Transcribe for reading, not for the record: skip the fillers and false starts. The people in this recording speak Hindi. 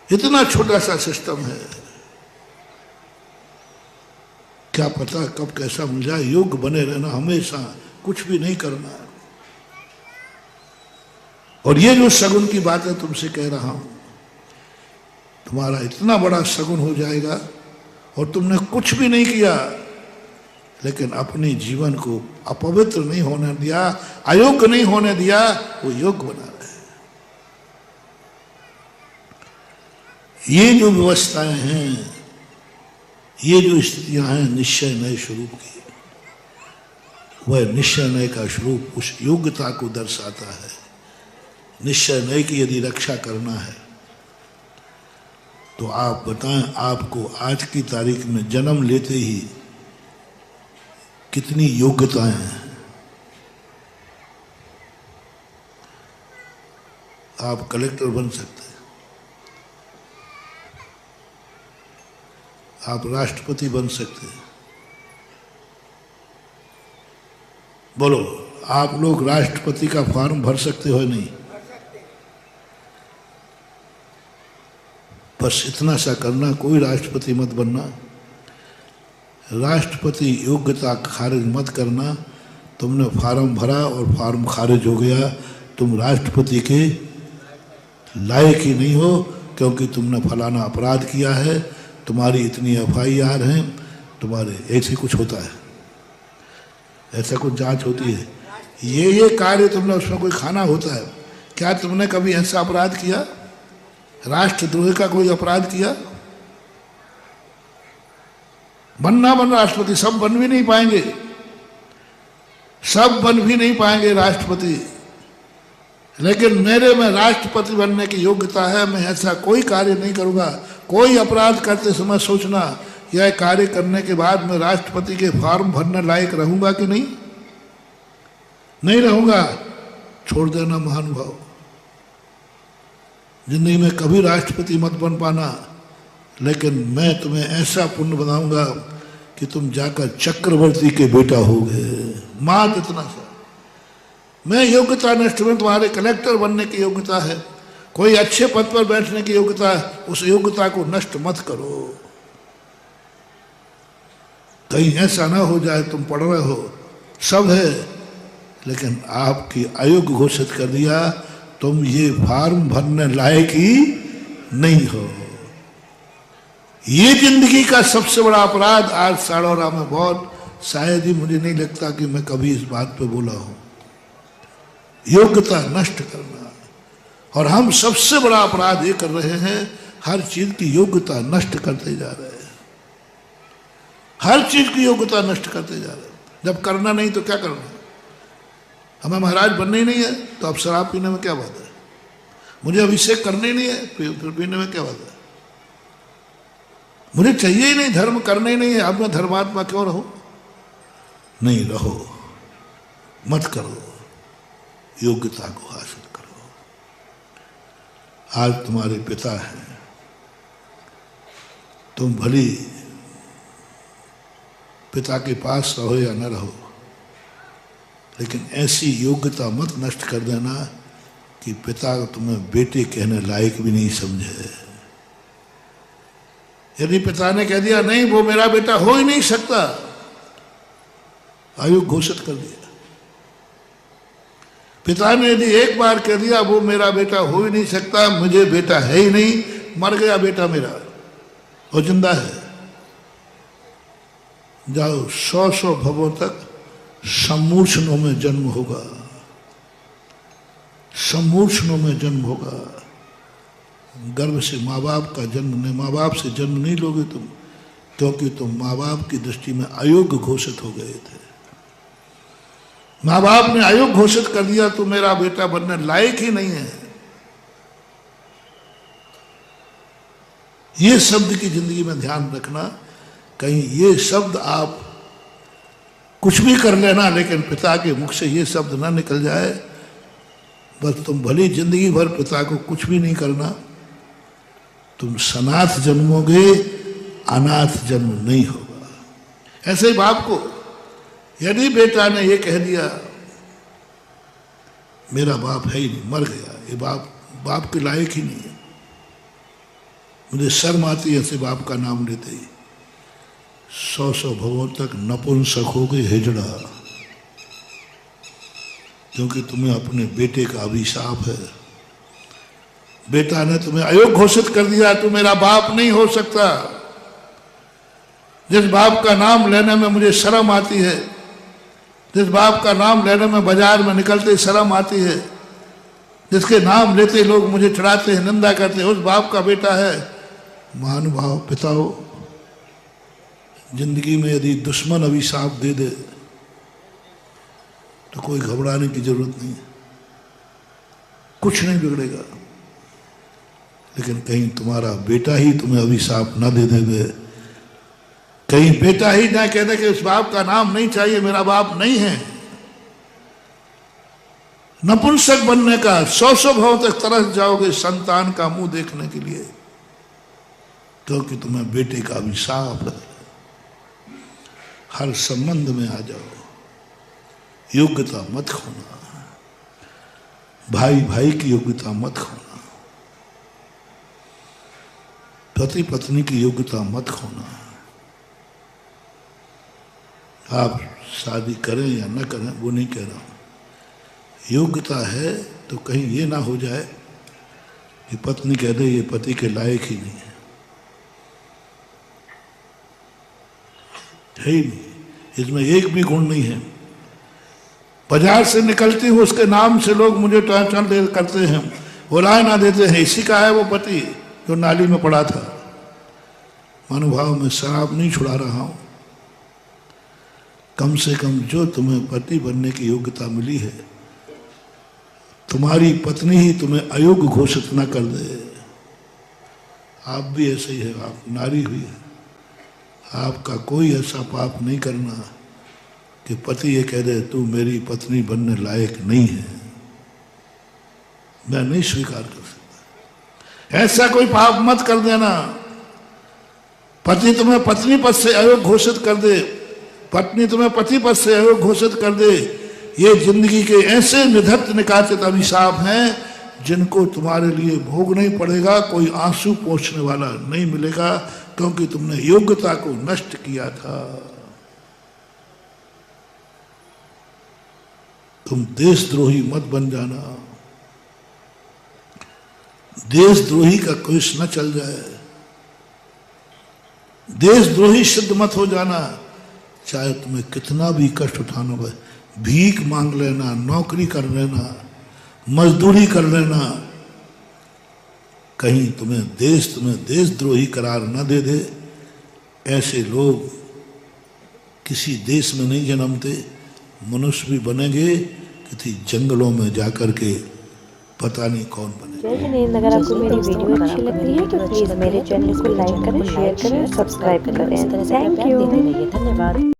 इतना छोटा सा सिस्टम है, क्या पता कब कैसा मिल जाए। योग्य बने रहना हमेशा, कुछ भी नहीं करना। और ये जो सगुन की बात है तुमसे कह रहा हूं, तुम्हारा इतना बड़ा सगुन हो जाएगा और तुमने कुछ भी नहीं किया लेकिन अपने जीवन को अपवित्र नहीं होने दिया, अयोग्य नहीं होने दिया, वो योग्य बना रहे। ये जो व्यवस्थाएं हैं, ये जो स्थितियां हैं निश्चय नए स्वरूप की, वह निश्चय नए का स्वरूप उस योग्यता को दर्शाता है। निश्चय नए की यदि रक्षा करना है तो आप बताएं, आपको आज की तारीख में जन्म लेते ही कितनी योग्यताएं हैं। आप कलेक्टर बन सकते हैं, आप राष्ट्रपति बन सकते हैं। बोलो, आप लोग राष्ट्रपति का फॉर्म भर सकते हो नहीं? बस इतना सा करना, कोई राष्ट्रपति मत बनना, राष्ट्रपति योग्यता खारिज मत करना। तुमने फॉर्म भरा और फॉर्म खारिज हो गया, तुम राष्ट्रपति के लायक ही नहीं हो, क्योंकि तुमने फलाना अपराध किया है, तुम्हारी इतनी FIR हैं, तुम्हारे ऐसे कुछ होता है, ऐसा कुछ जांच होती है, ये कार्य तुमने उसमें कोई खाना होता है। क्या तुमने कभी ऐसा अपराध किया, राष्ट्रद्रोह का कोई अपराध किया? बनना बन राष्ट्रपति, सब बन भी नहीं पाएंगे, सब बन भी नहीं पाएंगे राष्ट्रपति, लेकिन मेरे में राष्ट्रपति बनने की योग्यता है। मैं ऐसा कोई कार्य नहीं करूंगा। कोई अपराध करते समय सोचना, यह कार्य करने के बाद मैं राष्ट्रपति के फॉर्म भरने लायक रहूंगा कि नहीं? नहीं रहूंगा, छोड़ देना महानुभाव। जिंदगी में कभी राष्ट्रपति मत बन पाना, लेकिन मैं तुम्हें ऐसा पुण्य बनाऊंगा कि तुम जाकर चक्रवर्ती के बेटा होगे। मात्र इतना सा। मैं योग्यता नष्ट में, तुम्हारे कलेक्टर बनने की योग्यता है, कोई अच्छे पद पर बैठने की योग्यता है, उस योग्यता को नष्ट मत करो। कहीं ऐसा ना हो जाए तुम पढ़ रहे हो, सब है, लेकिन आपकी अयोग्य घोषित कर दिया, तुम ये फॉर्म भरने लायक ही नहीं हो। ये जिंदगी का सबसे बड़ा अपराध आज साड़ौरा में बहुत, शायद ही मुझे नहीं लगता कि मैं कभी इस बात पे बोला हूं, योग्यता नष्ट करना। और हम सबसे बड़ा अपराध ये कर रहे हैं, हर चीज की योग्यता नष्ट करते जा रहे हैं, हर चीज की योग्यता नष्ट करते जा रहे हैं। जब करना नहीं तो क्या करना? हमें महाराज बनना ही नहीं है तो अब शराब पीने में क्या बात है? मुझे अभिषेक करने ही नहीं है फिर पीने में क्या बात है? मुझे चाहिए ही नहीं, धर्म करने ही नहीं है, अब मैं धर्मात्मा क्यों रहूं? नहीं रहो, मत करो, योग्यता को हासिल करो। आज तुम्हारे पिता हैं, तुम भली पिता के पास रहो या न रहो, लेकिन ऐसी योग्यता मत नष्ट कर देना कि पिता तुम्हें बेटे कहने लायक भी नहीं समझे। यदि पिता ने कह दिया नहीं वो मेरा बेटा हो ही नहीं सकता, अयोग्य घोषित कर दिया। पिता ने यदि एक बार कह दिया वो मेरा बेटा हो ही नहीं सकता, मुझे बेटा है ही नहीं, मर गया बेटा मेरा, वो जिंदा है, जाओ 100 भवों तक सम्मूर्छनों में जन्म होगा, सम्मूर्छनों में जन्म होगा। गर्भ से माँ बाप का जन्म नहीं, माँ बाप से जन्म नहीं लोगे तुम, क्योंकि तुम माँ बाप की दृष्टि में अयोग्य घोषित हो गए थे। माँ बाप ने अयोग्य घोषित कर दिया, तू मेरा बेटा बनने लायक ही नहीं है। ये शब्द की जिंदगी में ध्यान रखना, कहीं ये शब्द आप कुछ भी कर लेना लेकिन पिता के मुख से ये शब्द ना निकल जाए। बस तुम भली जिंदगी भर पिता को कुछ भी नहीं करना, तुम सनाथ जन्मोगे, अनाथ जन्म नहीं होगा। ऐसे ही बाप को यदि बेटा ने ये कह दिया मेरा बाप है ही नहीं, मर गया, ये बाप के लायक ही नहीं है, मुझे शर्म आती है ऐसे बाप का नाम लेते ही। 100 भवों तक नपुंसक हो गई हिजड़ा, क्योंकि तुम्हें अपने बेटे का अभिशाप है। बेटा ने तुम्हें अयोग्य घोषित कर दिया, तू मेरा बाप नहीं हो सकता। जिस बाप का नाम लेने में मुझे शर्म आती है, जिस बाप का नाम लेने में बाजार में निकलते शर्म आती है, जिसके नाम लेते लोग मुझे चढ़ाते हैं, निंदा करते हैं, उस बाप का बेटा है। महानुभाव पिताओं, जिंदगी में यदि दुश्मन अभिशाप दे दे तो कोई घबराने की जरूरत नहीं है, कुछ नहीं बिगड़ेगा। लेकिन कहीं तुम्हारा बेटा ही तुम्हें अभिशाप ना दे दे, कहीं बेटा ही ना कह दे कि उस बाप का नाम नहीं चाहिए, मेरा बाप नहीं है, नपुंसक बनने का 100 भाव तक तरस जाओगे संतान का मुंह देखने के लिए, क्योंकि तुम्हें बेटे का अभिशाप है। हर संबंध में आ जाओ, योग्यता मत खोना, भाई भाई की योग्यता मत खोना, पति पत्नी की योग्यता मत खोना। आप शादी करें या न करें वो नहीं कह रहा हूं, योग्यता है तो कहीं ये ना हो जाए कि पत्नी कह दे ये पति के लायक ही नहीं है ही नहीं, इसमें एक भी गुण नहीं है। बाजार से निकलती हूँ उसके नाम से लोग मुझे टर्न करते हैं, बुलाए ना देते हैं, इसी का है वो पति जो नाली में पड़ा था। महानुभाव में शराब नहीं छुड़ा रहा हूं, कम से कम जो तुम्हें पति बनने की योग्यता मिली है, तुम्हारी पत्नी ही तुम्हें अयोग्य घोषित न कर दे। आप भी ऐसे ही है, आप नारी हुई है, आपका कोई ऐसा पाप नहीं करना कि पति ये कह दे तू मेरी पत्नी बनने लायक नहीं है, मैं नहीं स्वीकार कर सकता। ऐसा कोई पाप मत कर देना। पति तुम्हें पत्नी पद से अयोग्य घोषित कर दे, पत्नी तुम्हें पति पद से अयोग्य घोषित कर दे, ये जिंदगी के ऐसे निधत्त निकाचित अभिशाप हैं जिनको तुम्हारे लिए भोगना ही पड़ेगा। कोई आंसू पोंछने वाला नहीं मिलेगा, क्योंकि तुमने योग्यता को नष्ट किया था। तुम देशद्रोही मत बन जाना, देशद्रोही का कुछ न चल जाए, देशद्रोही सिद्ध मत हो जाना। चाहे तुम्हें कितना भी कष्ट उठाना हो, भीख मांग लेना, नौकरी कर लेना, मजदूरी कर लेना, कहीं तुम्हें देशद्रोही करार न दे दे। ऐसे लोग किसी देश में नहीं जन्मते, मनुष्य भी बनेंगे किसी जंगलों में जाकर के पता नहीं कौन बने। जय हिंद। अगर आपको मेरी वीडियो अच्छी लगती है तो प्लीज़ मेरे चैनल को लाइक करें, शेयर करें, सब्सक्राइब करें। Thank you. धन्यवाद।